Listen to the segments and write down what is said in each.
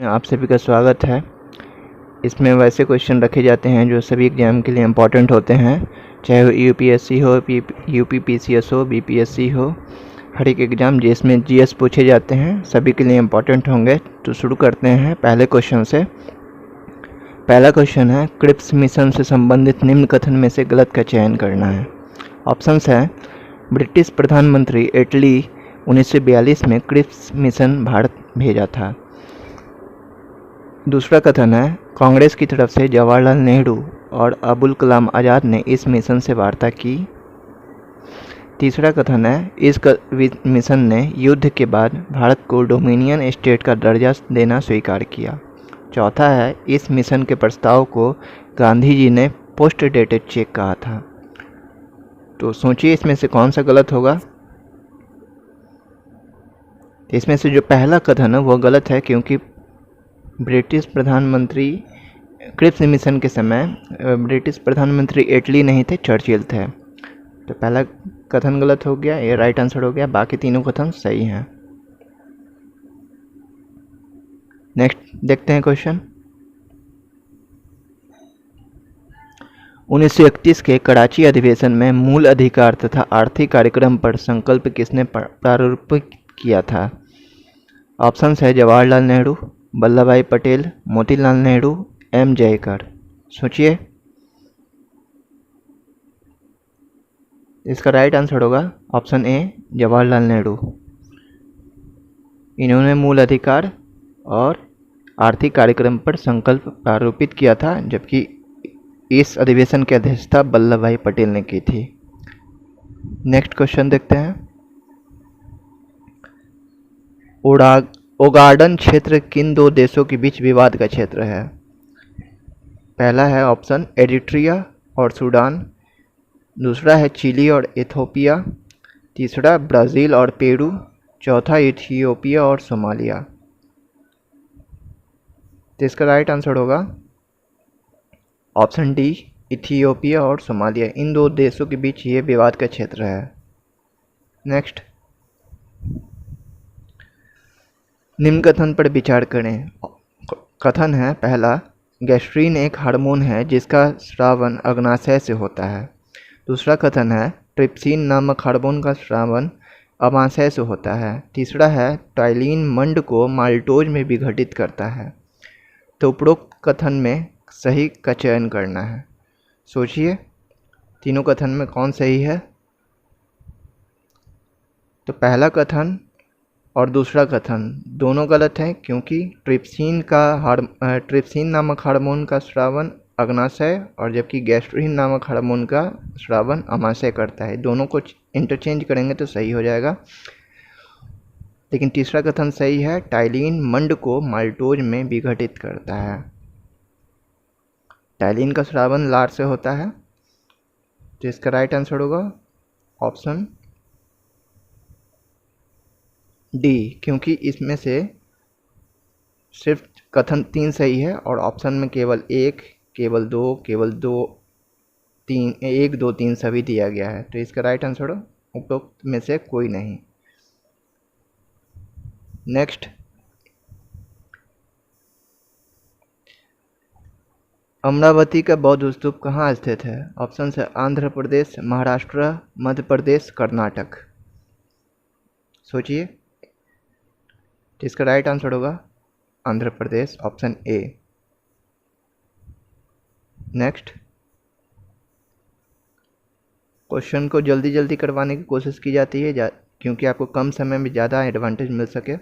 आप सभी का स्वागत है। इसमें वैसे क्वेश्चन रखे जाते हैं जो सभी एग्जाम के लिए इम्पोर्टेंट होते हैं, चाहे वो यूपीएससी हो, यूपीपीसीएस हो, बीपीएससी हो। हर एक एग्ज़ाम जिसमें जीएस पूछे जाते हैं सभी के लिए इम्पोर्टेंट होंगे। तो शुरू करते हैं पहले क्वेश्चन से। पहला क्वेश्चन है, क्रिप्स मिशन से संबंधित निम्न कथन में से गलत का चयन करना है। ऑप्शंस है, ब्रिटिश प्रधानमंत्री इटली 1942 में क्रिप्स मिशन भारत भेजा था। दूसरा कथन है, कांग्रेस की तरफ से जवाहरलाल नेहरू और अबुल कलाम आज़ाद ने इस मिशन से वार्ता की। तीसरा कथन है, इस मिशन ने युद्ध के बाद भारत को डोमिनियन स्टेट का दर्जा देना स्वीकार किया। चौथा है, इस मिशन के प्रस्ताव को गांधी जी ने पोस्ट डेटेड चेक कहा था। तो सोचिए इसमें से कौन सा गलत होगा। इसमें से जो पहला कथन है वो गलत है, क्योंकि ब्रिटिश प्रधानमंत्री क्रिप्स मिशन के समय ब्रिटिश प्रधानमंत्री इटली नहीं थे, चर्चिल थे। तो पहला कथन गलत हो गया, ये राइट आंसर हो गया। बाकी तीनों कथन सही हैं। नेक्स्ट देखते हैं क्वेश्चन। 1931 के कराची अधिवेशन में मूल अधिकार तथा आर्थिक कार्यक्रम पर संकल्प किसने प्रारूपित किया था। ऑप्शन है, जवाहरलाल नेहरू, वल्लभ भाई पटेल, मोतीलाल नेहरू, एम जयकर। सोचिए, इसका राइट आंसर होगा ऑप्शन ए, जवाहरलाल नेहरू। इन्होंने मूल अधिकार और आर्थिक कार्यक्रम पर संकल्प प्रारूपित किया था, जबकि इस अधिवेशन की अध्यक्षता वल्लभ भाई पटेल ने की थी। नेक्स्ट क्वेश्चन देखते हैं। ओगाडन क्षेत्र किन दो देशों के बीच विवाद का क्षेत्र है। पहला है ऑप्शन एरिट्रिया और सूडान, दूसरा है चिली और इथियोपिया, तीसरा ब्राज़ील और पेरू, चौथा इथियोपिया और सोमालिया। तो इसका राइट आंसर होगा ऑप्शन डी, इथियोपिया और सोमालिया। इन दो देशों के बीच ये विवाद का क्षेत्र है। नेक्स्ट, निम्न कथन पर विचार करें। कथन है पहला, गैस्ट्रीन एक हार्मोन है जिसका स्रावन अग्नाशय से होता है। दूसरा कथन है, ट्रिप्सिन नामक हार्मोन का स्रावन अमाशय से होता है। तीसरा है, टाइलिन मंड को माल्टोज में विघटित करता है। तो उपरोक्त कथन में सही का चयन करना है। सोचिए तीनों कथन में कौन सही है। तो पहला कथन और दूसरा कथन दोनों गलत हैं, क्योंकि ट्रिप्सिन नामक हार्मोन का स्रावन अग्नाशय और जबकि गैस्ट्रीन नामक हार्मोन का स्रावन अमाशय करता है। दोनों को इंटरचेंज करेंगे तो सही हो जाएगा। लेकिन तीसरा कथन सही है, टाइलिन मंड को माल्टोज में विघटित करता है। टाइलिन का स्रावन लार से होता है। तो इसका राइट आंसर होगा ऑप्शन डी, क्योंकि इसमें से सिर्फ कथन 3 सही है और ऑप्शन में केवल 1, केवल 2, केवल 2, 3, 1, 2, 3 सभी दिया गया है। तो इसका राइट आंसर उपरोक्त में से कोई नहीं। नेक्स्ट, अमरावती का बौद्ध स्तूप कहाँ स्थित है। ऑप्शन है, आंध्र प्रदेश, महाराष्ट्र, मध्य प्रदेश, कर्नाटक। सोचिए, तो इसका राइट आंसर होगा Andhra Pradesh, option A. Next, question को जल्दी जल्दी करवाने की कोशिश की जाती है क्योंकि आपको कम समय में ज़्यादा एडवांटेज मिल सके।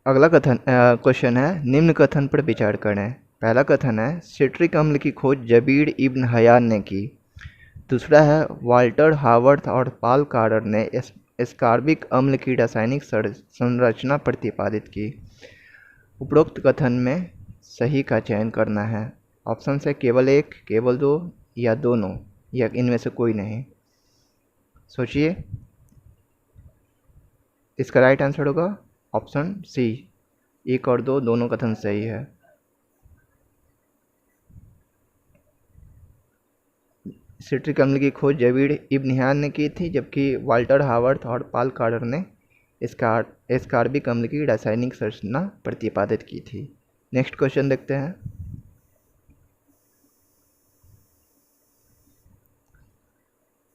अगला क्वेश्चन है, निम्न कथन पर विचार करें। पहला कथन है, सिट्रिक अम्ल की खोज जबीर इब्न हयान ने की। दूसरा है, वाल्टर हावर्थ और पाल कारर ने एस्कार्बिक अम्ल की रासायनिक संरचना प्रतिपादित की। उपरोक्त कथन में सही का चयन करना है। ऑप्शन से केवल 1, केवल 2 या दोनों, या इनमें से कोई नहीं। सोचिए, इसका राइट आंसर होगा ऑप्शन सी, 1 और 2 दोनों कथन सही है। सिट्रिक अम्ल की खोज जवीड इब्न हियान ने की थी, जबकि वाल्टर हावर्थ और पाल कार्टर ने एस्कार्बिक अम्ल की रासायनिक संरचना प्रतिपादित की थी। नेक्स्ट क्वेश्चन देखते हैं।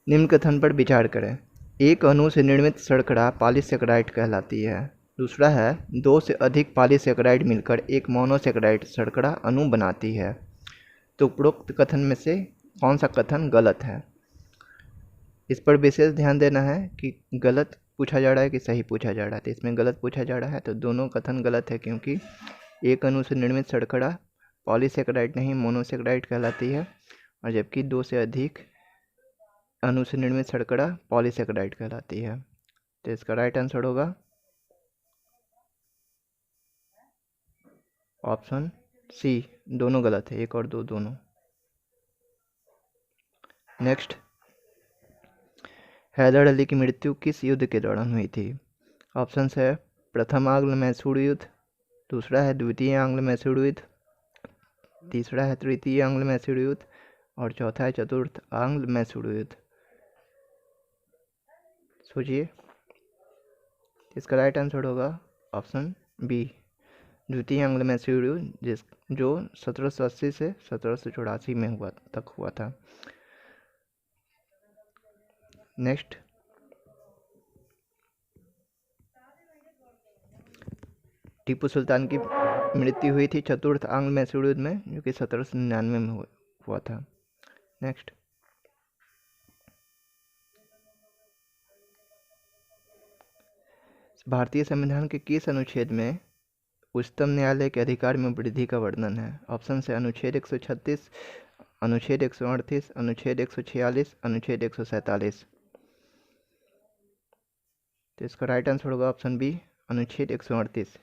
निम्न कथन पर विचार करें। एक अणु से निर्मित शर्करा पॉलीसेकेराइड कहलाती है। दूसरा है 2 से अधिक पॉलीसेकेराइड मिलकर एक मोनोसेकेराइड शर्करा अणु बनाती है। तो उपरोक्त कथन में से कौन सा कथन गलत है? इस पर विशेष ध्यान देना है कि गलत पूछा जा रहा है कि सही पूछा जा रहा है। तो इसमें गलत पूछा जा रहा है, तो दोनों कथन गलत है, क्योंकि एक अणु से निर्मित शर्करा पॉलीसेकेराइड नहीं मोनोसेकेराइड कहलाती है, और जबकि 2 से अधिक अणु से निर्मित शर्करा पॉलीसेकेराइड कहलाती है। तो इसका राइट आंसर होगा ऑप्शन सी। दोनों गलत है, 1 और 2 दोनों। नेक्स्ट, हैदर अली की मृत्यु किस युद्ध के दौरान हुई थी? ऑप्शन है प्रथम आंग्ल मैसूर युद्ध, दूसरा है द्वितीय आंग्ल मैसूर युद्ध, तीसरा है तृतीय आंग्ल मैसूर युद्ध, और चौथा है चतुर्थ आंग्ल मैसूर युद्ध। सोचिए, इसका राइट आंसर होगा ऑप्शन बी, द्वितीय आंग्ल मैसूर युद्ध, जो 1780 से 1784 में हुआ था। नेक्स्ट, टीपू सुल्तान की मृत्यु हुई थी चतुर्थ आंग्ल मैसूर युद्ध में, जो कि 1799 में हुआ था। नेक्स्ट, भारतीय संविधान के किस अनुच्छेद में उच्चतम न्यायालय के अधिकार में वृद्धि का वर्णन है? ऑप्शन है अनुच्छेद 136, अनुच्छेद 138, अनुच्छेद 146, अनुच्छेद 147। तो इसका राइट आंसर होगा ऑप्शन बी, अनुच्छेद 138।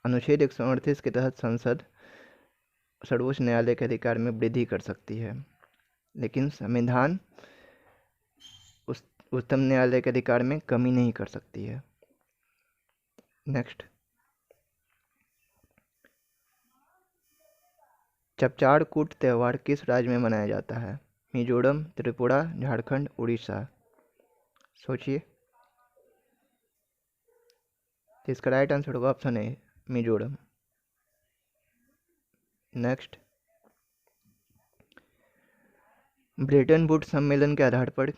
अनुच्छेद 138 के तहत संसद सर्वोच्च न्यायालय के अधिकार में वृद्धि कर सकती है, लेकिन संविधान उच्चतम न्यायालय के अधिकार में कमी नहीं कर सकती है। नेक्स्ट, चपचाड़ कूट त्यौहार किस राज्य में मनाया जाता है? मिजोरम, त्रिपुरा, झारखंड, उड़ीसा। सोचिए, तो इसका राइट आंसर होगा option A, Mizoram. Next, Bretton Woods सम्मेलन के आधार पर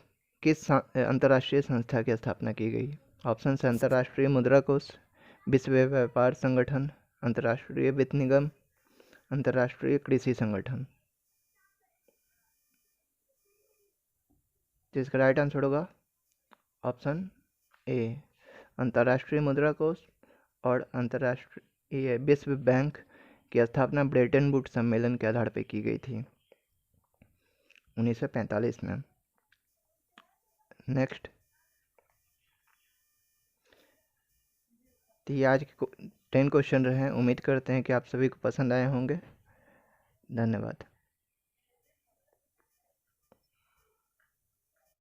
किस अंतर्राष्ट्रीय संस्था की स्थापना की गई? ऑप्शन है अंतर्राष्ट्रीय मुद्रा कोष, विश्व व्यापार संगठन, अंतर्राष्ट्रीय वित्त निगम, अंतर्राष्ट्रीय कृषि संगठन। तो इसका राइट आंसर होगा ऑप्शन ए, अंतर्राष्ट्रीय मुद्रा कोष और अंतर्राष्ट्रीय विश्व बैंक की स्थापना ब्रेटन वुड्स सम्मेलन के आधार पर की गई थी 1945 में। नेक्स्ट, तो ये आज के 10 क्वेश्चन रहे हैं। उम्मीद करते हैं कि आप सभी को पसंद आए होंगे। धन्यवाद।